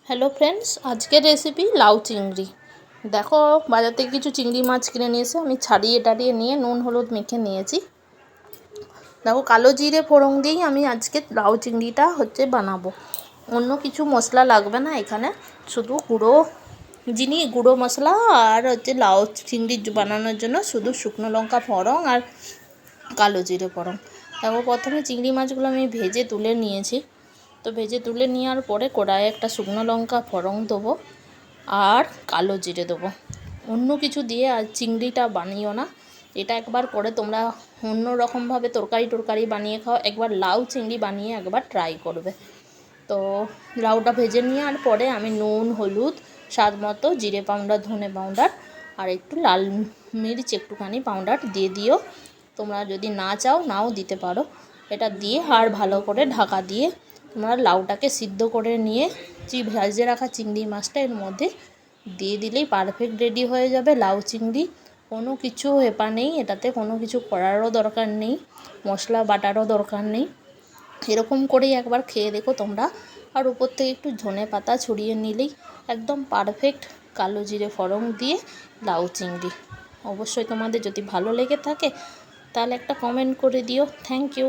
Hello friends, আজকের recipe লাউ চিংড়ি। দেখো, বাজার থেকে কিছু চিংড়ি মাছ কিনে নিয়ে এসে আমি ছাড়িয়ে টাড়িয়ে নিয়ে নুন হলুদ মেখে নিয়েছি। দেখো, কালো জিরে ফোড়ন দিয়েই আমি আজকে লাউ চিংড়িটা বানাবো। অন্য কিছু মশলা লাগবে না এখানে, শুধু গুঁড়ো মশলা আর লাউ চিংড়ি বানানোর জন্য শুধু শুকনো লঙ্কা ফোড়ন আর কালো জিরে ফোড়ন। দেখো, প্রথমে চিংড়ি মাছগুলো আমি ভেজে তুলে নিয়েছি। তো ভেজে তুলে নেওয়ার পরে কড়াইয়ে একটা শুকনো লঙ্কা ফোড়ন দেবো আর কালো জিরে দেবো। অন্য কিছু দিয়ে আর চিংড়িটা বানিও না, এটা একবার করে তোমরা অন্য রকমভাবে তরকারি বানিয়ে খাও, একবার লাউ চিংড়ি বানিয়ে একবার ট্রাই করবে। তো লাউটা ভেজে নেওয়ার পরে আমি নুন হলুদ স্বাদ মতো, জিরে পাউডার ধনে পাউডার আর একটু লাল মির্চ একটুখানি পাউডার দিয়ে দিও। তোমরা যদি না চাও নাও দিতে পারো। এটা দিয়ে আর ভালো করে ঢাকা দিয়ে তোমরা লাউটাকে সিদ্ধ করে নিয়ে ভেজে রাখা চিংড়ি মাছটা এর মধ্যে দিয়ে দিলেই পারফেক্ট রেডি হয়ে যাবে লাউ চিংড়ি। কোনো কিছু হেপা নেই, এটাতে কোনো কিছু করারও দরকার নেই, মশলা বাটারও দরকার নেই। এরকম করেই একবার খেয়ে দেখো তোমরা। আর উপর থেকে একটু ধনে পাতা ছড়িয়ে নিলেই একদম পারফেক্ট কালো জিরে ফোড়ন দিয়ে লাউ চিংড়ি। অবশ্যই তোমাদের যদি ভালো লেগে থাকে তাহলে একটা কমেন্ট করে দিও। Thank you.